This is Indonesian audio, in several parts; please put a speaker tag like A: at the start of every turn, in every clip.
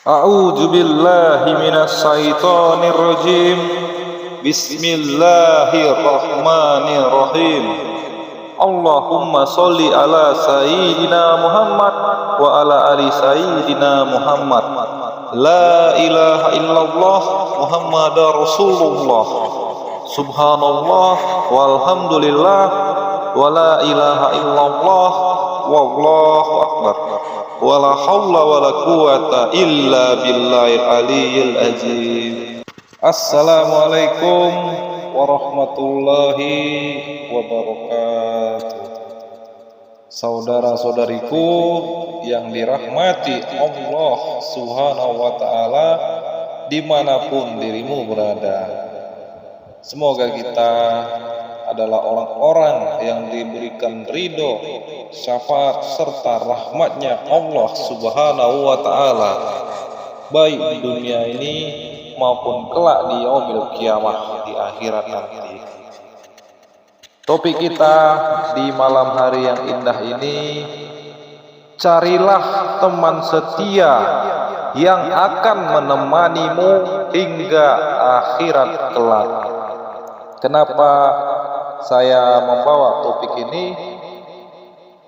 A: A'udzu billahi minas syaitonir rajim. Bismillahirrahmanirrahim. Allahumma sholli ala sayyidina Muhammad wa ala ali sayyidina Muhammad. La ilaha illallah Muhammadar Rasulullah. Subhanallah walhamdulillah wa la ilaha illallah wallahu akbar. Wala haula wala quwata illa billahil aliyyil azim. Assalamualaikum warahmatullahi wabarakatuh. Saudara-saudariku yang dirahmati Allah Subhanahu wa ta'ala, dimanapun dirimu berada, semoga kita adalah orang-orang yang diberikan ridho, syafaat serta rahmatnya Allah Subhanahu wa ta'ala, baik di dunia ini maupun kelak di yaumil kiamah, di akhirat nanti. Topik kita di malam hari yang indah ini, carilah teman setia yang akan menemanimu hingga akhirat kelak. Kenapa saya membawa topik ini?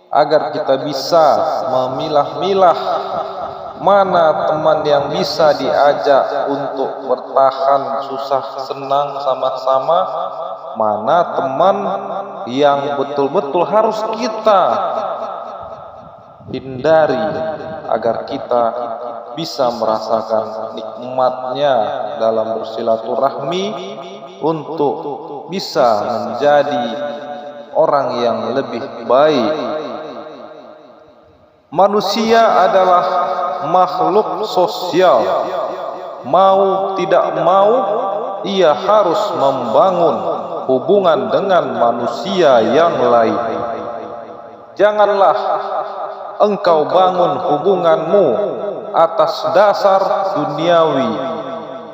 A: Agar kita bisa memilah-milah mana teman yang bisa diajak untuk bertahan susah senang sama-sama, mana teman yang betul-betul harus kita hindari agar kita bisa merasakan nikmatnya dalam bersilaturahmi untuk bisa menjadi orang yang lebih baik. Manusia adalah makhluk sosial. Mau tidak mau, ia harus membangun hubungan dengan manusia yang lain. Janganlah engkau bangun hubunganmu atas dasar duniawi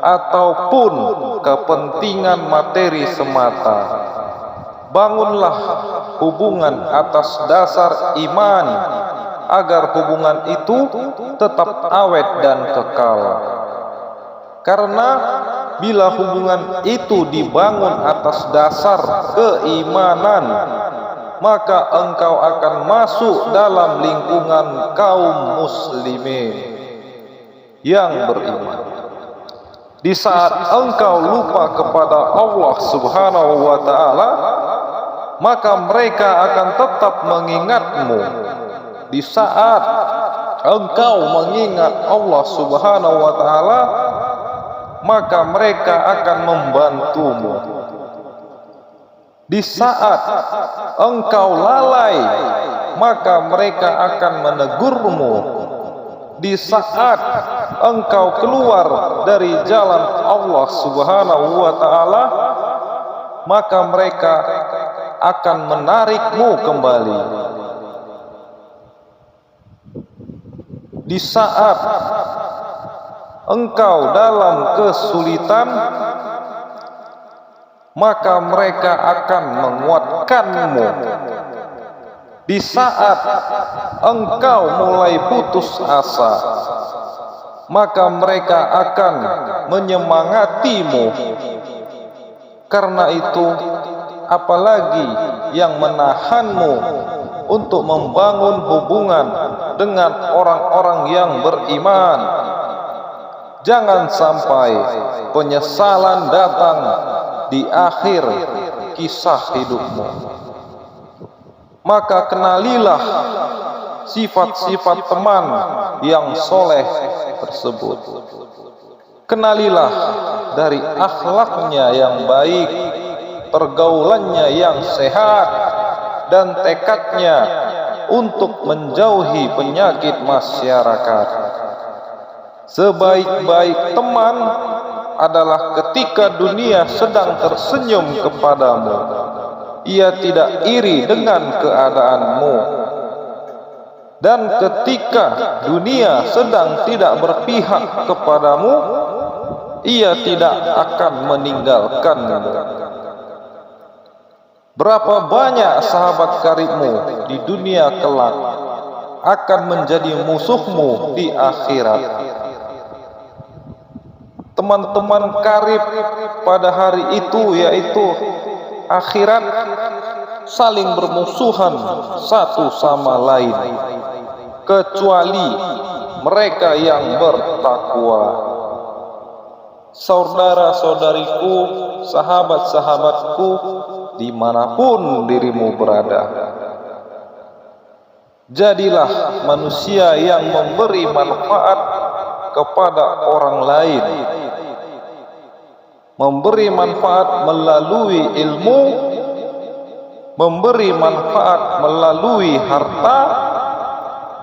A: ataupun kepentingan materi semata. Bangunlah hubungan atas dasar iman, agar hubungan itu tetap awet dan kekal. Karena bila hubungan itu dibangun atas dasar keimanan, maka engkau akan masuk dalam lingkungan kaum muslimin yang beriman. Di saat engkau lupa kepada Allah Subhanahu wa ta'ala, maka mereka akan tetap mengingatmu. Di saat engkau mengingat Allah Subhanahu wa ta'ala, maka mereka akan membantumu. Di saat engkau lalai, maka mereka akan menegurmu. Di saat engkau keluar dari jalan Allah Subhanahu wa ta'ala, maka mereka akan menarikmu kembali. Di saat engkau dalam kesulitan, maka mereka akan menguatkanmu. Di saat engkau mulai putus asa, maka mereka akan menyemangatimu. Karena itu, apalagi yang menahanmu untuk membangun hubungan dengan orang-orang yang beriman? Jangan sampai penyesalan datang di akhir kisah hidupmu. Maka kenalilah sifat-sifat teman yang soleh tersebut. Kenalilah dari akhlaknya yang baik, pergaulannya yang sehat, dan tekadnya untuk menjauhi penyakit masyarakat. Sebaik-baik teman adalah ketika dunia sedang tersenyum kepadamu, ia tidak iri dengan keadaanmu. Dan ketika dunia sedang tidak berpihak kepadamu, ia tidak akan meninggalkanmu. Berapa banyak sahabat karibmu di dunia kelak akan menjadi musuhmu di akhirat. teman-teman karib pada hari itu, yaitu akhirat, saling bermusuhan satu sama lain, kecuali mereka yang bertakwa. Saudara-saudariku, sahabat-sahabatku, dimanapun dirimu berada, jadilah manusia yang memberi manfaat kepada orang lain, memberi manfaat melalui ilmu, memberi manfaat melalui harta,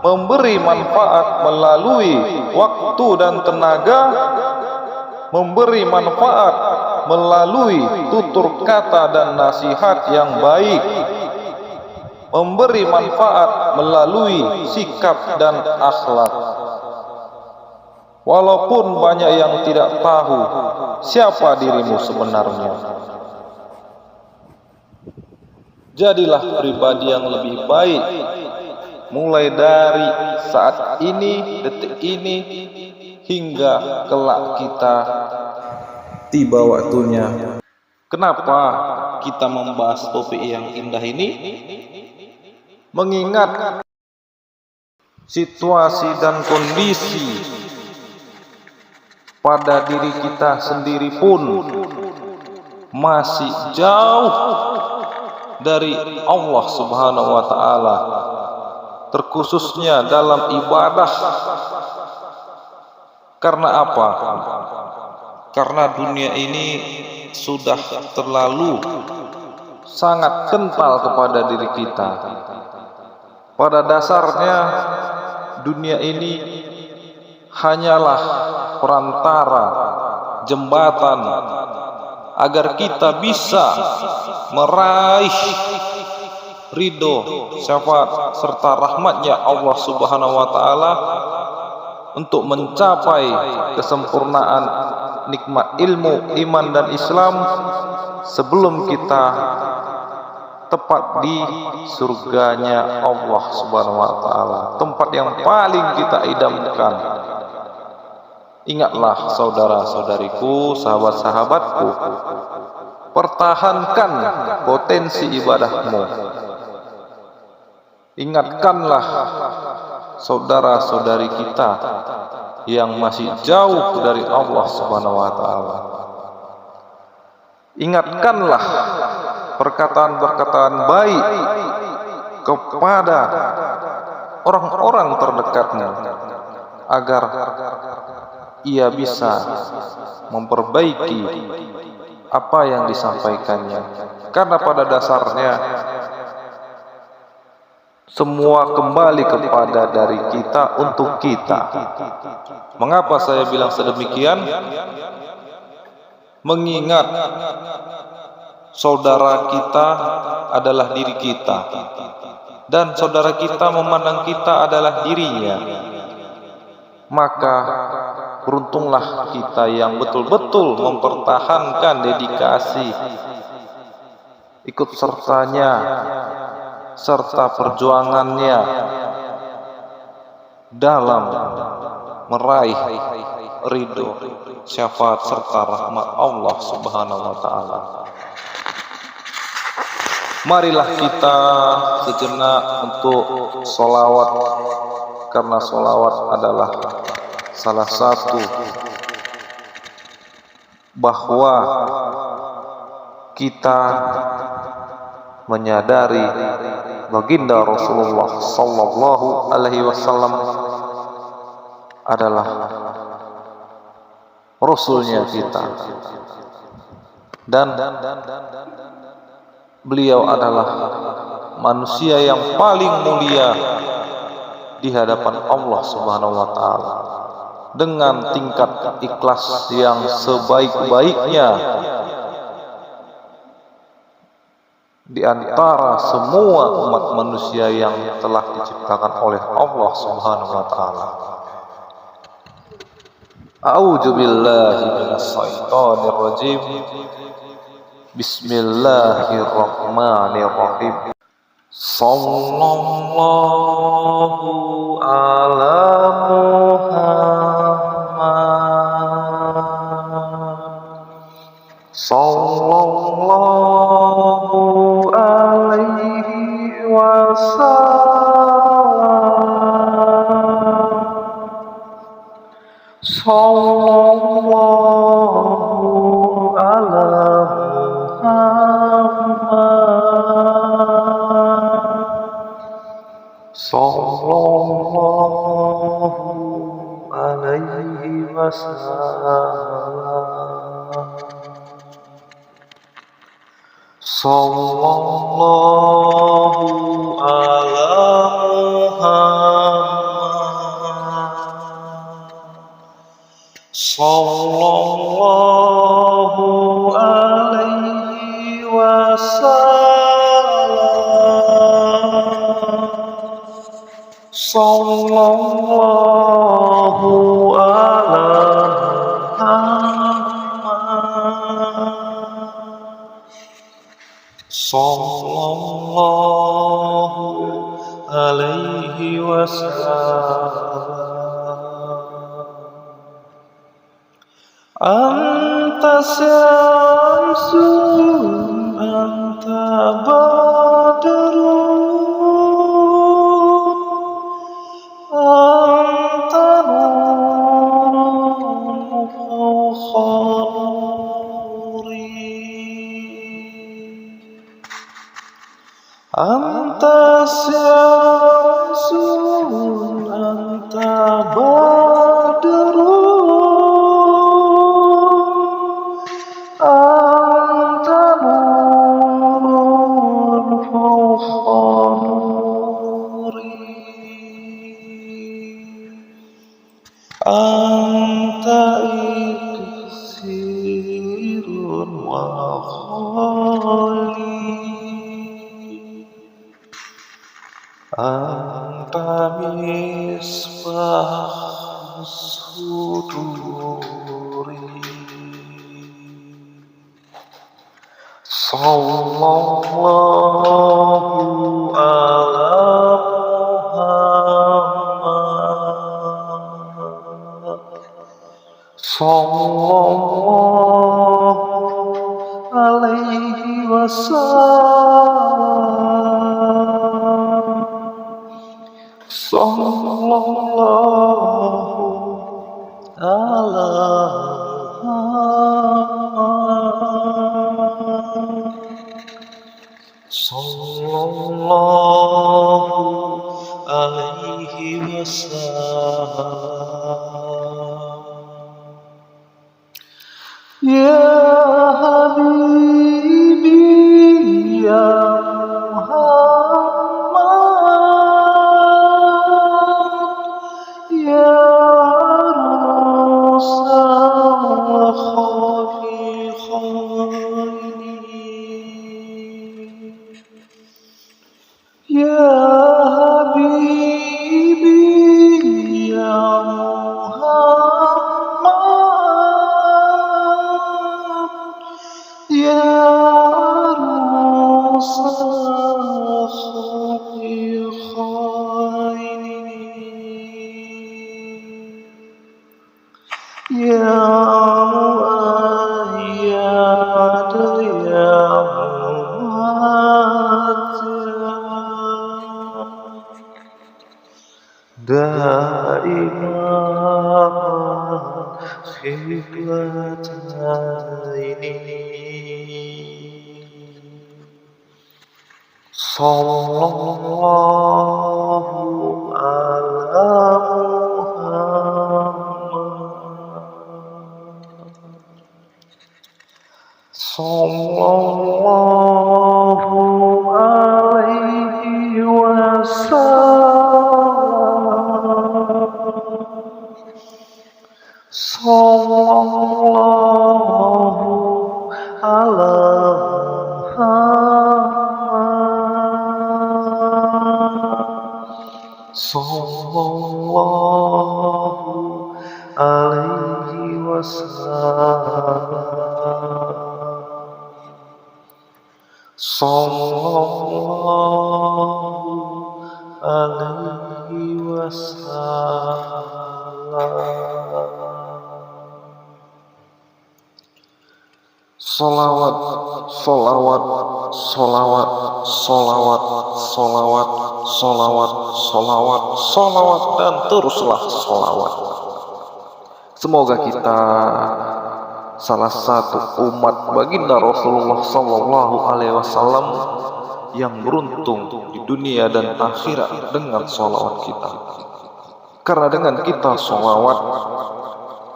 A: memberi manfaat melalui waktu dan tenaga, memberi manfaat melalui tutur kata dan nasihat yang baik, memberi manfaat melalui sikap dan akhlak. Walaupun banyak yang tidak tahu siapa dirimu sebenarnya, jadilah pribadi yang lebih baik mulai dari saat ini, detik ini, hingga kelak kita tiba waktunya. Kenapa kita membahas topik yang indah ini? Mengingat situasi dan kondisi pada diri kita sendiri pun masih jauh dari Allah Subhanahu wa taala, terkhususnya dalam ibadah. Karena apa? Karena dunia ini sudah terlalu sangat kental kepada diri kita. Pada dasarnya dunia ini hanyalah perantara, jembatan agar kita bisa meraih ridho, syafaat serta rahmatnya Allah Subhanahu wa taala, untuk mencapai kesempurnaan nikmat ilmu, iman dan Islam sebelum kita tepat di surganya Allah Subhanahu wa taala, tempat yang paling kita idamkan. Ingatlah saudara-saudariku, sahabat-sahabatku, pertahankan potensi ibadahmu. Ingatkanlah saudara-saudari kita yang masih jauh dari Allah Subhanahu wa taala. Ingatkanlah perkataan-perkataan baik kepada orang-orang terdekatnya agar ia bisa memperbaiki apa yang disampaikannya. Karena pada dasarnya semua kembali kepada dari kita untuk kita. Mengapa saya bilang sedemikian? Mengingat saudara kita adalah diri kita, dan saudara kita memandang kita adalah dirinya. Maka beruntunglah kita yang betul-betul mempertahankan dedikasi, ikut sertanya, serta perjuangannya dalam meraih ridho, syafaat serta rahmat Allah Subhanahu wa taala. Marilah kita sejenak untuk sholawat, karena sholawat adalah salah satu bahwa kita menyadari baginda Rasulullah sallallahu alaihi wasallam adalah rasulnya kita, dan beliau adalah manusia yang paling mulia di hadapan Allah Subhanahu wa taala, dengan tingkat ikhlas yang sebaik-baiknya di antara semua umat manusia yang telah diciptakan oleh Allah Subhanahu wa taala. A'udzu billahi minasyaitonir rajim. Bismillahirrahmanirrahim. Sallallahu ala Muhammad Sallallahu ala Muhammad. Sallallahu alaihi wasallam. Sallallahu ala Muhammad. Sallallahu alaihi wasallam. Sallallahu ala Muhammad. Sallallahu alaihi wasallam. Anta syamsun, anta badrun, anta nurun fawqa nuri. Anta syamsun, anta badrun, anta nurun fawqa nuri. Anta iksirun wa khali. Anta misbah suduri. Sallallahu ala Muhammad. Sallallahu alaihi wasallam. Sallallahu ala Muhammad. Sallallahu alaihi wasallam. Ya Habibi ya Muhammad, ya Rasul khafiqaini. Ya Habibi ya Muhammad, ya Rasul khafiqaini. Ya Muayyad ya Mu'adzam, daiman khiblataini. Sallallahu ala Muhammad. Sallallahu alaihi wasallam. Sallallahu ala Muhammad. Sallallahu alaihi wasallam. Sallallahu alaihi wasallam. Salawat, salawat, salawat, salawat, salawat, salawat, salawat, salawat, dan teruslah salawat. Semoga kita salah satu umat baginda Rasulullah Sallallahu Alaihi Wasallam yang beruntung di dunia dan akhirat dengan sholawat kita. Karena dengan kita sholawat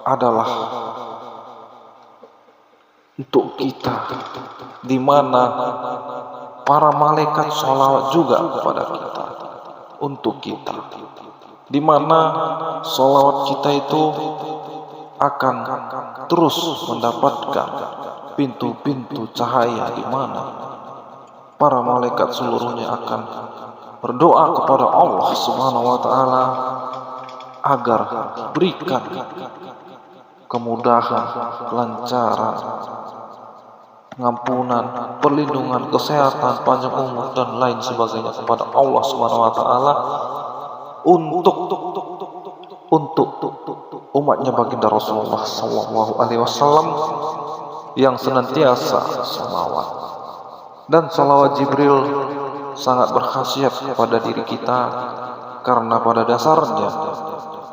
A: adalah untuk kita, di mana para malaikat sholawat juga kepada kita, untuk kita, di mana sholawat kita itu akan terus mendapatkan pintu-pintu cahaya, di mana para malaikat seluruhnya akan berdoa kepada Allah Subhanahu wa Ta'ala agar berikan kemudahan, kelancaran, pengampunan, perlindungan, kesehatan, panjang umur dan lain sebagainya kepada Allah Subhanahu wa Ta'ala untuk umatnya baginda Rasulullah Sallallahu Alaihi Wasallam yang senantiasa salawat. Dan salawat Jibril sangat berkhasiat pada diri kita, karena pada dasarnya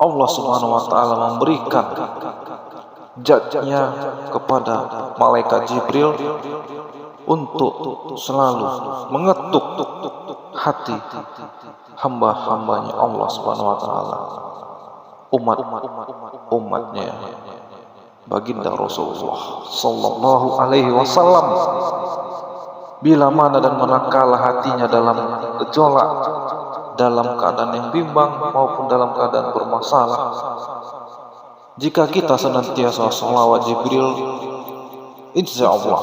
A: Allah Subhanahu wa Ta'ala memberikan zat-Nya kepada malaikat Jibril untuk selalu mengetuk hati hamba-hambanya Allah Subhanahu wa Ta'ala, umatnya baginda Rasulullah Sallallahu Alaihi Wasallam. Bila mana dan manakala hatinya dalam gejolak, dalam keadaan yang bimbang maupun dalam keadaan bermasalah, jika kita senantiasa sholawat Jibril, insya Allah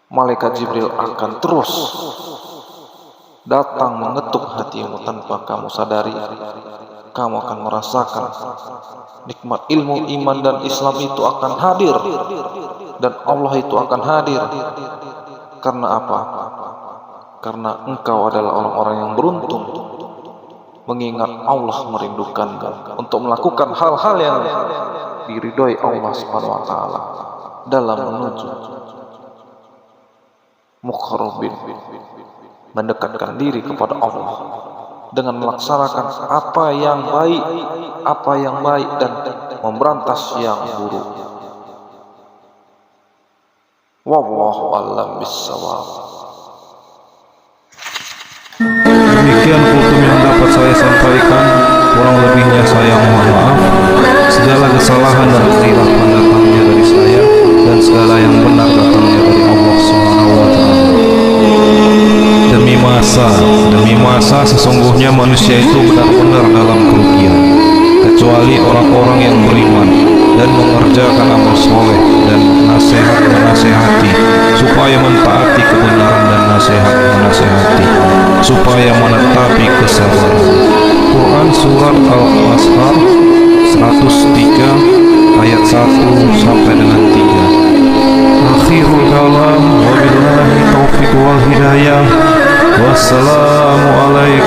A: malaikat Jibril akan terus datang mengetuk hatimu tanpa kamu sadari. Kamu akan merasakan nikmat ilmu, iman dan Islam itu akan hadir, dan Allah itu akan hadir. Karena apa? Karena engkau adalah orang-orang yang beruntung, mengingat Allah merindukanmu untuk melakukan hal-hal yang diridhoi Allah Subhanahu wa Ta'ala dalam menuju muqarrabin, mendekatkan diri kepada Allah dengan melaksanakan apa yang baik dan memberantas yang buruk. Wallahu a'lam bishawab.
B: Demikian kultum yang dapat saya sampaikan. Kurang lebihnya saya mohon maaf. Segala kesalahan dan kehilafan datangnya dari saya, dan segala yang benar datangnya dari Allah Subhanahu wa Ta'ala. Demi masa sesungguhnya manusia itu benar-benar dalam kerugian, kecuali orang-orang yang beriman dan mengerjakan amal soleh dan nasihat menasehati, supaya mentaati kebenaran dan nasihat menasehati, supaya menetapi kesabaran. Quran Surat Al-Asr 103 ayat 1 sampai dengan 3. Akhirul kalam, wabillahi taufiq wal hidayah. Wassalamualaikum